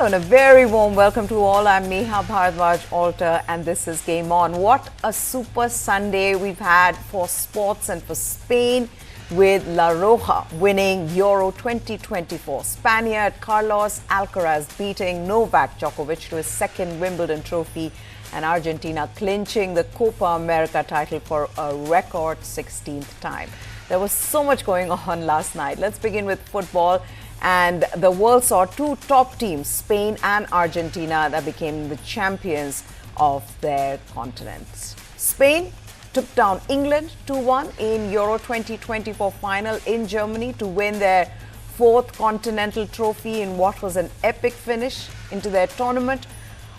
Hello and a very warm welcome to all. I'm Neha Bharadwaj Alter and this is Game On. What a super Sunday we've had for sports and for Spain, with La Roja winning Euro 2024. Spaniard Carlos Alcaraz beating Novak Djokovic to his second Wimbledon trophy, and Argentina clinching the Copa America title for a record 16th time. There was so much going on last night. Let's begin with football. And the world saw two top teams, Spain and Argentina, that became the champions of their continents. Spain took down England 2-1 in Euro 2024 final in Germany to win their fourth Continental trophy in what was an epic finish into their tournament.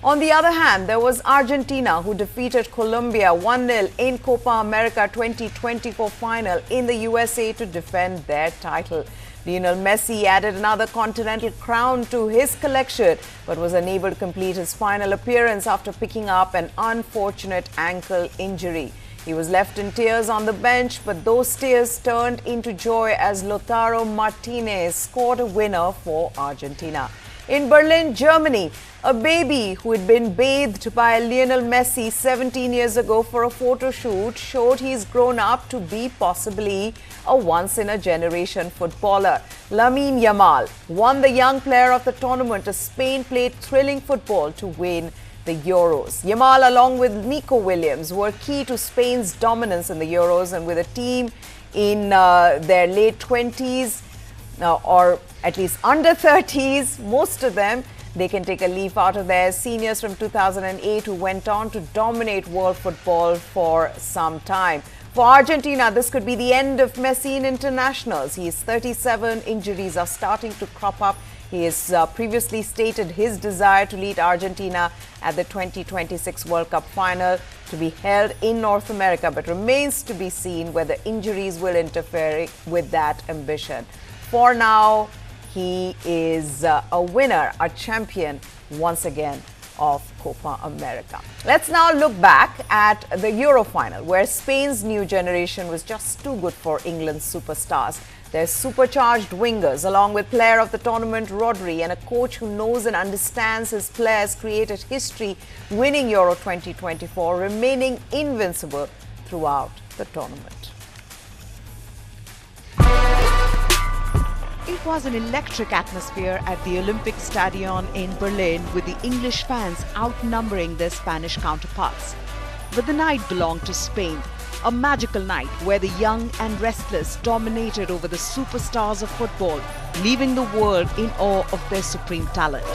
On the other hand, there was Argentina, who defeated Colombia 1-0 in Copa America 2024 final in the USA to defend their title. Lionel Messi added another Continental crown to his collection, but was unable to complete his final appearance after picking up an unfortunate ankle injury. He was left in tears on the bench, but those tears turned into joy as Lautaro Martinez scored a winner for Argentina. In Berlin, Germany, a baby who had been bathed by Lionel Messi 17 years ago for a photo shoot showed he's grown up to be possibly a once-in-a-generation footballer. Lamine Yamal won the Young Player of the Tournament as Spain played thrilling football to win the Euros. Yamal, along with Nico Williams, were key to Spain's dominance in the Euros, and with a team in their late 20s, or at least under 30s, most of them, they can take a leaf out of their seniors from 2008 who went on to dominate world football for some time. For Argentina, this could be the end of Messi in internationals. He is 37. Injuries are starting to crop up. He has previously stated his desire to lead Argentina at the 2026 World Cup final to be held in North America, but remains to be seen whether injuries will interfere with that ambition. For now, he is a winner, a champion once again of Copa America. Let's now look back at the Euro final, where Spain's new generation was just too good for England's superstars. Their supercharged wingers, along with player of the tournament Rodri and a coach who knows and understands his players, created history, winning Euro 2024, remaining invincible throughout the tournament. It was an electric atmosphere at the Olympic Stadion in Berlin, with the English fans outnumbering their Spanish counterparts. But the night belonged to Spain, a magical night where the young and restless dominated over the superstars of football, leaving the world in awe of their supreme talent.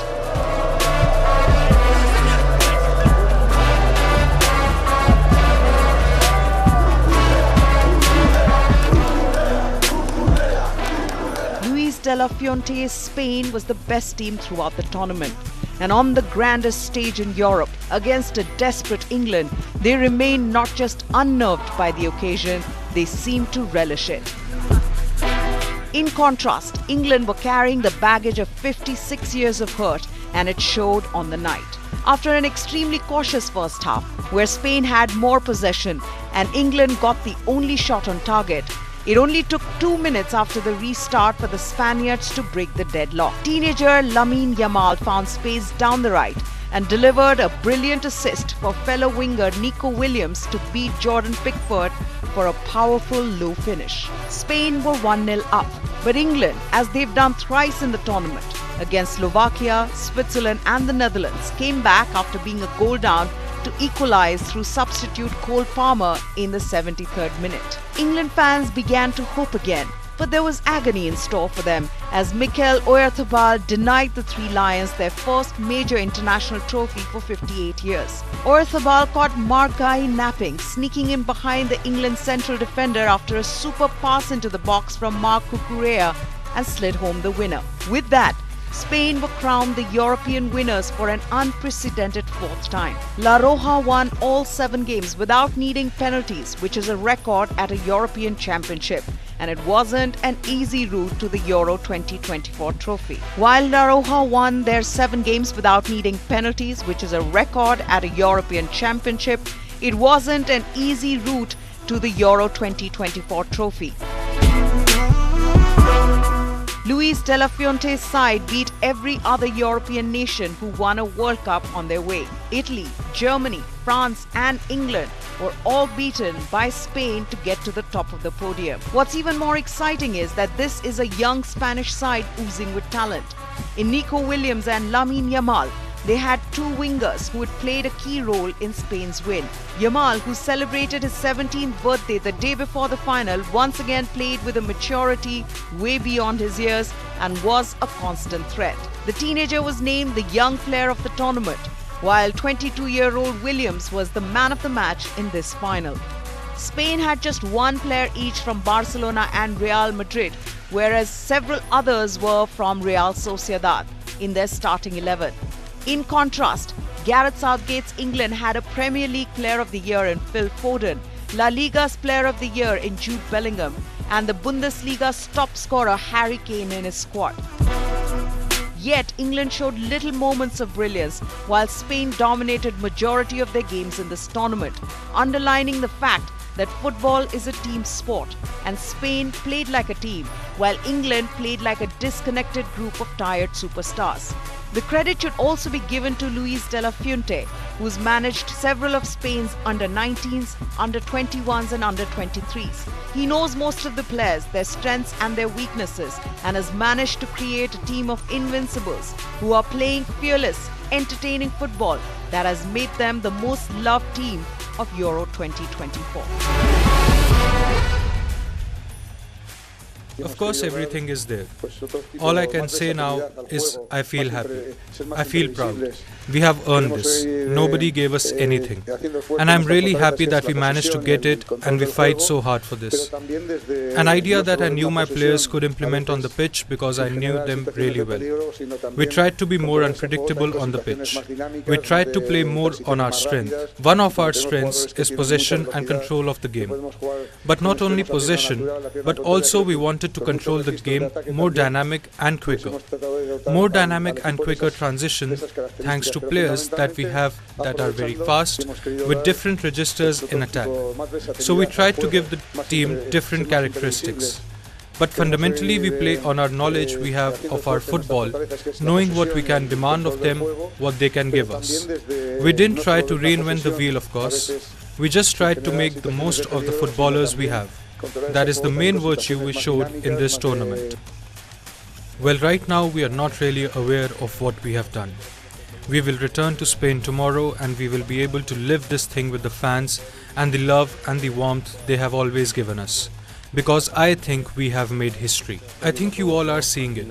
De La Fuente's Spain was the best team throughout the tournament, and on the grandest stage in Europe against a desperate England, they remained not just unnerved by the occasion, they seemed to relish it. In contrast, England were carrying the baggage of 56 years of hurt, and it showed on the night. After an extremely cautious first half, where Spain had more possession and England got the only shot on target, it only took 2 minutes after the restart for the Spaniards to break the deadlock. Teenager Lamine Yamal found space down the right and delivered a brilliant assist for fellow winger Nico Williams to beat Jordan Pickford for a powerful low finish. Spain were 1-0 up, but England, as they've done thrice in the tournament, against Slovakia, Switzerland and the Netherlands, came back after being a goal down to equalize through substitute Cole Palmer in the 73rd minute. England fans began to hope again, but there was agony in store for them as Mikel Oyarzabal denied the Three Lions their first major international trophy for 58 years. Oyarzabal caught Mark Guy napping, sneaking in behind the England central defender after a super pass into the box from Marc Cucurella and slid home the winner. With that, Spain were crowned the European winners for an unprecedented fourth time. La Roja won all 7 games without needing penalties, which is a record at a European championship, and it wasn't an easy route to the Euro 2024 trophy. While La Roja won their 7 games without needing penalties, which is a record at a European championship, it wasn't an easy route to the Euro 2024 trophy. Luis Luis de la Fuente's side beat every other European nation who won a World Cup on their way. Italy, Germany, France and England were all beaten by Spain to get to the top of the podium. What's even more exciting is that this is a young Spanish side oozing with talent. In Nico Williams and Lamine Yamal, they had two wingers who had played a key role in Spain's win. Yamal, who celebrated his 17th birthday the day before the final, once again played with a maturity way beyond his years and was a constant threat. The teenager was named the young player of the tournament, while 22-year-old Williams was the man of the match in this final. Spain had just one player each from Barcelona and Real Madrid, whereas several others were from Real Sociedad in their starting 11. In contrast, Gareth Southgate's England had a Premier League Player of the Year in Phil Foden, La Liga's Player of the Year in Jude Bellingham, and the Bundesliga's top scorer Harry Kane in his squad. Yet, England showed little moments of brilliance, while Spain dominated majority of their games in this tournament, underlining the fact that football is a team sport, and Spain played like a team, while England played like a disconnected group of tired superstars. The credit should also be given to Luis de la Fuente, who's managed several of Spain's under-19s, under-21s and under-23s. He knows most of the players, their strengths and their weaknesses, and has managed to create a team of invincibles who are playing fearless, entertaining football that has made them the most loved team of Euro 2024. Of course, everything is there. All I can say now is I feel happy. I feel proud. We have earned this. Nobody gave us anything. And I'm really happy that we managed to get it and we fight so hard for this. An idea that I knew my players could implement on the pitch because I knew them really well. We tried to be more unpredictable on the pitch. We tried to play more on our strength. One of our strengths is possession and control of the game. But not only possession, but also we wanted to control the game more dynamic and quicker. More dynamic and quicker transitions thanks to players that we have that are very fast with different registers in attack. So we tried to give the team different characteristics. But fundamentally we play on our knowledge we have of our football, knowing what we can demand of them, what they can give us. We didn't try to reinvent the wheel, of course. We just tried to make the most of the footballers we have. That is the main virtue we showed in this tournament. Well, right now we are not really aware of what we have done. We will return to Spain tomorrow and we will be able to live this thing with the fans and the love and the warmth they have always given us. Because I think we have made history. I think you all are seeing it.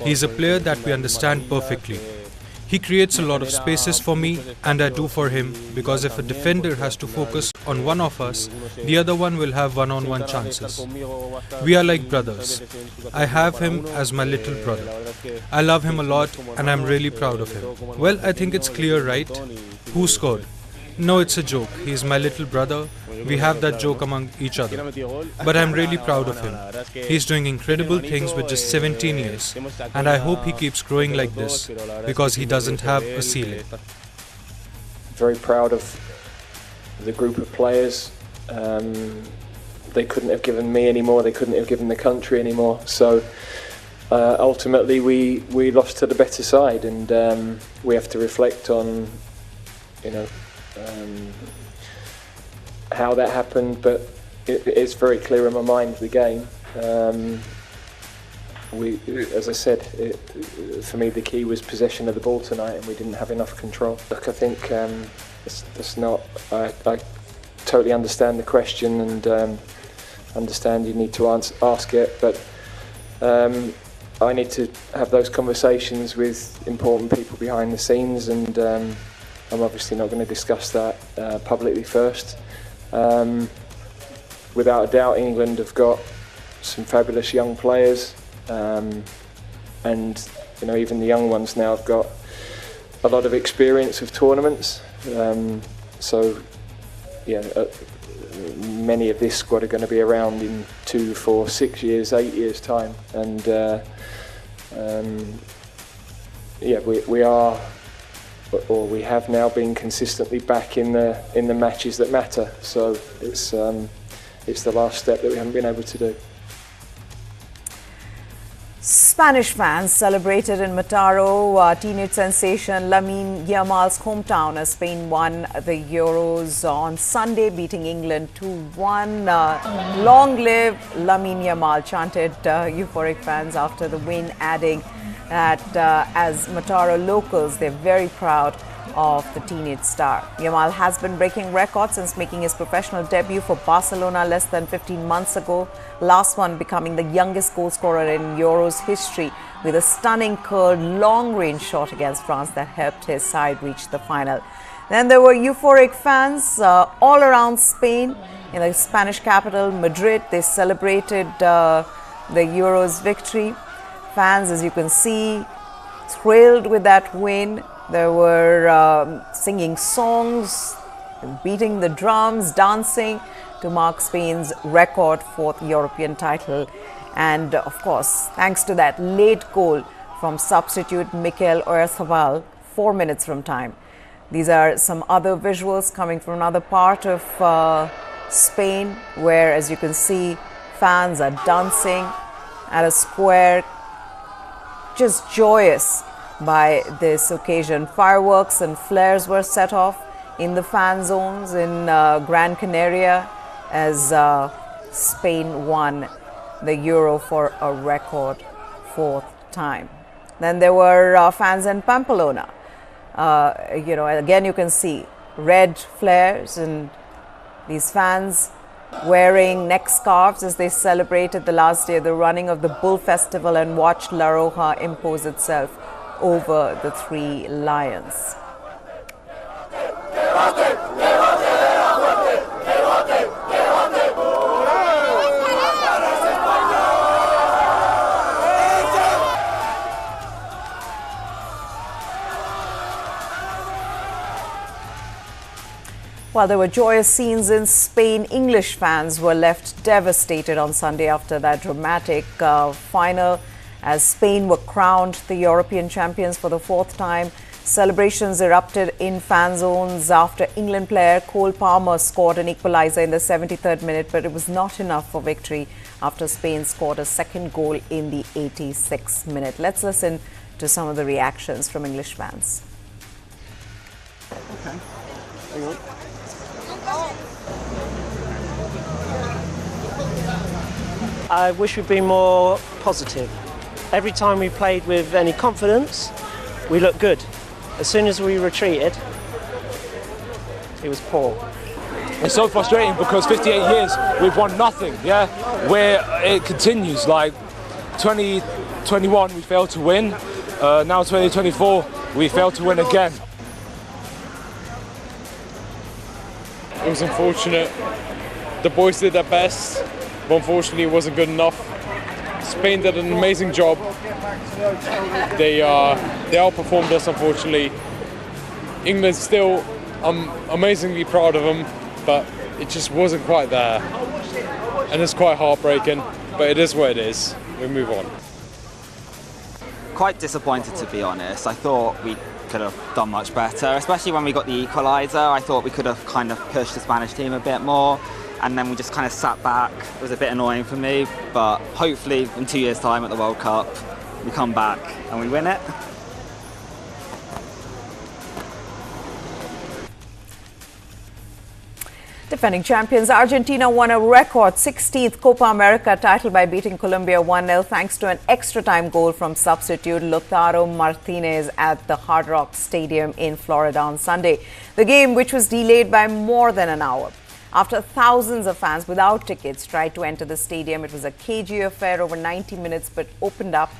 He is a player that we understand perfectly. He creates a lot of spaces for me and I do for him, because if a defender has to focus on one of us, the other one will have one-on-one chances. We are like brothers. I have him as my little brother. I love him a lot and I'm really proud of him. Well, I think it's clear, right? Who scored? No, it's a joke. He is my little brother. We have that joke among each other. But I'm really proud of him. He's doing incredible things with just 17 years. And I hope he keeps growing like this, because he doesn't have a ceiling. Very proud of the group of players. They couldn't have given me any more. They couldn't have given the country any more. So ultimately we lost to the better side, and we have to reflect on, how that happened, but it's very clear in my mind the game. As I said, for me the key was possession of the ball tonight, and we didn't have enough control. Look, I think that's not. I totally understand the question and understand you need to ask it, but I need to have those conversations with important people behind the scenes, and I'm obviously not going to discuss that publicly first. Without a doubt, England have got some fabulous young players, and even the young ones now have got a lot of experience of tournaments. Many of this squad are going to be around in 2, 4, 6 years, 8 years time, and we are. Or we have now been consistently back in the matches that matter. So it's the last step that we haven't been able to do. Spanish fans celebrated in Mataró, teenage sensation Lamine Yamal's hometown as Spain won the Euros on Sunday, beating England 2-1. Long live Lamine Yamal, chanted euphoric fans after the win, adding that as Mataró locals, they're very proud of the teenage star. Yamal has been breaking records since making his professional debut for Barcelona less than 15 months ago. Last one becoming the youngest goal scorer in Euros history with a stunning curled long-range shot against France that helped his side reach the final. Then there were euphoric fans all around Spain. In the Spanish capital, Madrid, they celebrated the Euros victory. Fans, as you can see, thrilled with that win. There were singing songs, beating the drums, dancing to mark Spain's record fourth European title. And of course, thanks to that late goal from substitute Mikel Oyarzabal, 4 minutes from time. These are some other visuals coming from another part of Spain, where, as you can see, fans are dancing at a square, just joyous by this occasion. Fireworks and flares were set off in the fan zones in Gran Canaria as Spain won the Euro for a record fourth time. Then there were fans in Pamplona. Again you can see red flares and these fans wearing neck scarves as they celebrated the last day of the running of the Bull Festival and watched La Roja impose itself over the three lions. While there were joyous scenes in Spain, English fans were left devastated on Sunday after that dramatic final, as Spain were crowned the European champions for the fourth time. Celebrations erupted in fan zones after England player Cole Palmer scored an equaliser in the 73rd minute, but it was not enough for victory after Spain scored a second goal in the 86th minute. Let's listen to some of the reactions from English fans. Okay. Hang on. I wish we'd been more positive. Every time we played with any confidence, we looked good. As soon as we retreated, it was poor. It's so frustrating because 58 years we've won nothing, yeah? Where it continues, like 2021 we failed to win, now 2024 we failed to win again. It was unfortunate. The boys did their best, but unfortunately it wasn't good enough. Spain did an amazing job. They outperformed us, unfortunately. England still, I'm amazingly proud of them, but it just wasn't quite there. And it's quite heartbreaking, but it is what it is. We move on. Quite disappointed, to be honest. I thought we could have done much better, especially when we got the equaliser. I thought we could have kind of pushed the Spanish team a bit more, and then we just kind of sat back. It was a bit annoying for me, but hopefully in 2 years' time at the World Cup, we come back and we win it. Defending champions Argentina won a record 16th Copa America title by beating Colombia 1-0 thanks to an extra-time goal from substitute Lautaro Martinez at the Hard Rock Stadium in Florida on Sunday. The game, which was delayed by more than an hour. After thousands of fans without tickets tried to enter the stadium, it was a cagey affair over 90 minutes but opened up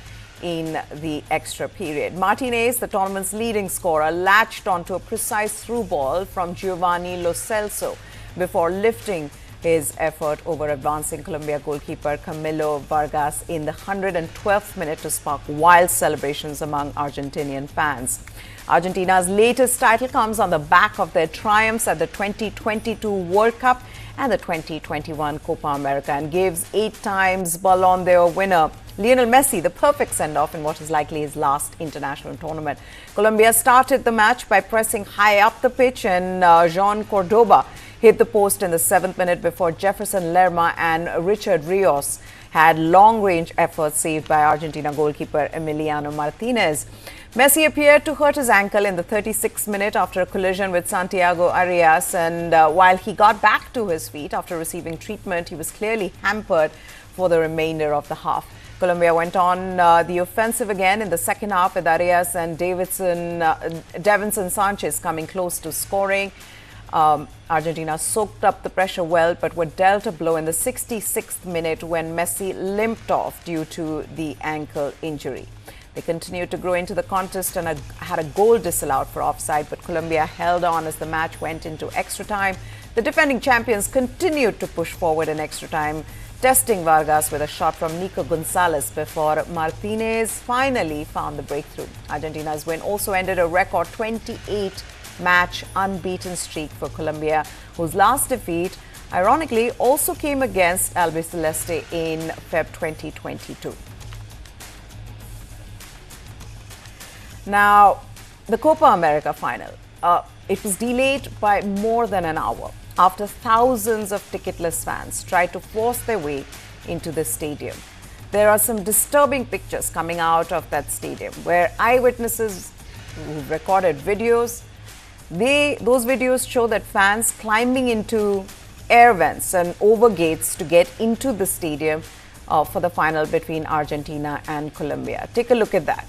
in the extra period. Martinez, the tournament's leading scorer, latched onto a precise through ball from Giovanni Lo Celso before lifting his effort over advancing Colombia goalkeeper Camilo Vargas in the 112th minute to spark wild celebrations among Argentinian fans. Argentina's latest title comes on the back of their triumphs at the 2022 World Cup and the 2021 Copa America, and gives 8 times Ballon d'Or winner Lionel Messi the perfect send-off in what is likely his last international tournament. Colombia started the match by pressing high up the pitch, and Jean Cordoba hit the post in the 7th minute before Jefferson Lerma and Richard Rios had long-range efforts saved by Argentina goalkeeper Emiliano Martinez. Messi appeared to hurt his ankle in the 36th minute after a collision with Santiago Arias, and while he got back to his feet after receiving treatment, he was clearly hampered for the remainder of the half. Colombia went on the offensive again in the second half with Arias and Davinson Sanchez coming close to scoring. Argentina soaked up the pressure well, but were dealt a blow in the 66th minute when Messi limped off due to the ankle injury. They continued to grow into the contest and had a goal disallowed for offside, but Colombia held on as the match went into extra time. The defending champions continued to push forward in extra time, testing Vargas with a shot from Nico Gonzalez before Martinez finally found the breakthrough. Argentina's win also ended a record 28-match unbeaten streak for Colombia, whose last defeat, ironically, also came against Albiceleste in Feb 2022. Now, the Copa America final, it was delayed by more than an hour after thousands of ticketless fans tried to force their way into the stadium. There are some disturbing pictures coming out of that stadium where eyewitnesses who recorded videos, those videos show that fans climbing into air vents and over gates to get into the stadium for the final between Argentina and Colombia. Take a look at that.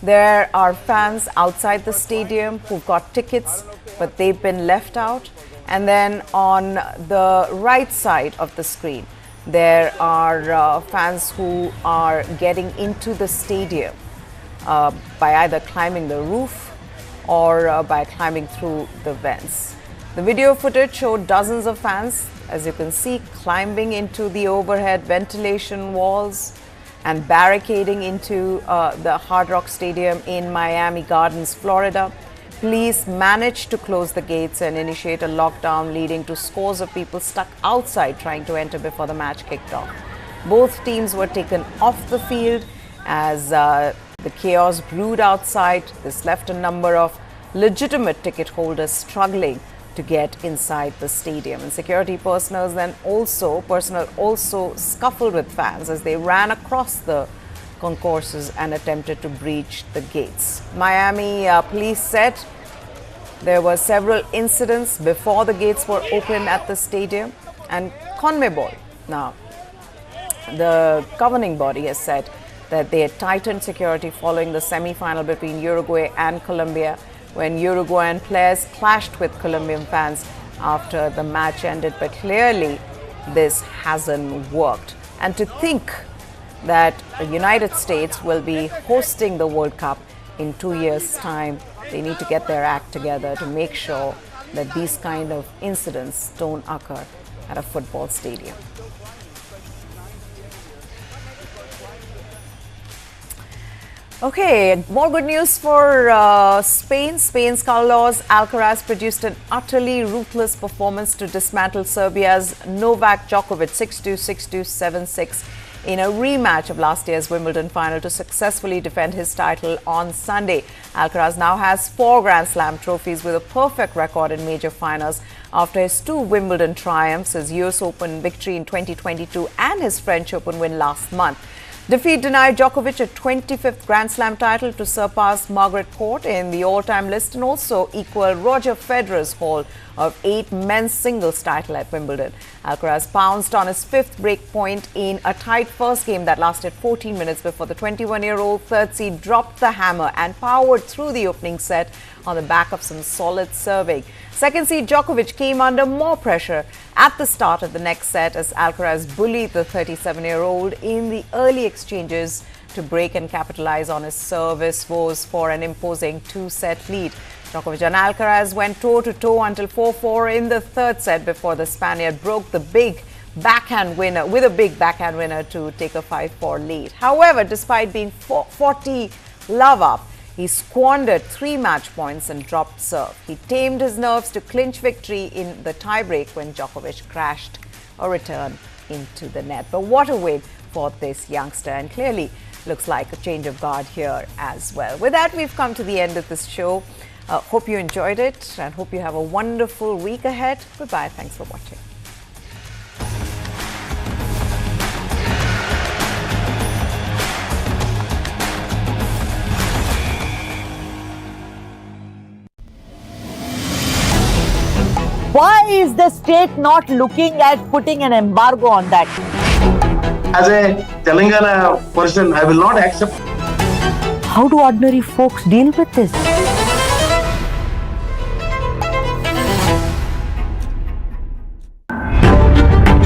There are fans outside the stadium who've got tickets, but they've been left out. And then on the right side of the screen, there are fans who are getting into the stadium by either climbing the roof or by climbing through the vents. The video footage showed dozens of fans, as you can see, climbing into the overhead ventilation walls and barricading into the Hard Rock Stadium in Miami Gardens, Florida. Police managed to close the gates and initiate a lockdown, leading to scores of people stuck outside trying to enter before the match kicked off. Both teams were taken off the field as the chaos brewed outside. This left a number of legitimate ticket holders struggling to get inside the stadium. And security personnel also scuffled with fans as they ran across the concourses and attempted to breach the gates. Miami police said there were several incidents before the gates were opened at the stadium. And CONMEBOL, now the governing body, has said that they had tightened security following the semi-final between Uruguay and Colombia, when Uruguayan players clashed with Colombian fans after the match ended. But clearly, this hasn't worked. And to think that the United States will be hosting the World Cup in 2 years' time, they need to get their act together to make sure that these kind of incidents don't occur at a football stadium. Okay, more good news for Spain. Spain's Carlos Alcaraz produced an utterly ruthless performance to dismantle Serbia's Novak Djokovic 6-2, 6-2, 7-6 in a rematch of last year's Wimbledon final to successfully defend his title on Sunday. Alcaraz now has 4 Grand Slam trophies with a perfect record in major finals after his 2 Wimbledon triumphs, his US Open victory in 2022 and his French Open win last month. Defeat denied Djokovic a 25th Grand Slam title to surpass Margaret Court in the all-time list and also equal Roger Federer's haul of 8 men's singles title at Wimbledon. Alcaraz pounced on his 5th break point in a tight first game that lasted 14 minutes before the 21-year-old third seed dropped the hammer and powered through the opening set on the back of some solid serving. Second seed Djokovic came under more pressure at the start of the next set as Alcaraz bullied the 37-year-old in the early exchanges to break and capitalize on his service woes for an imposing 2-set lead. Djokovic and Alcaraz went toe-to-toe until 4-4 in the third set before the Spaniard broke the big backhand winner to take a 5-4 lead. However, despite being 40 love up, he squandered 3 match points and dropped serve. He tamed his nerves to clinch victory in the tiebreak when Djokovic crashed a return into the net. But what a win for this youngster, and clearly looks like a change of guard here as well. With that, we've come to the end of this show. Hope you enjoyed it and hope you have a wonderful week ahead. Goodbye. Thanks for watching. Why is the state not looking at putting an embargo on that? As a Telangana person, I will not accept. How do ordinary folks deal with this?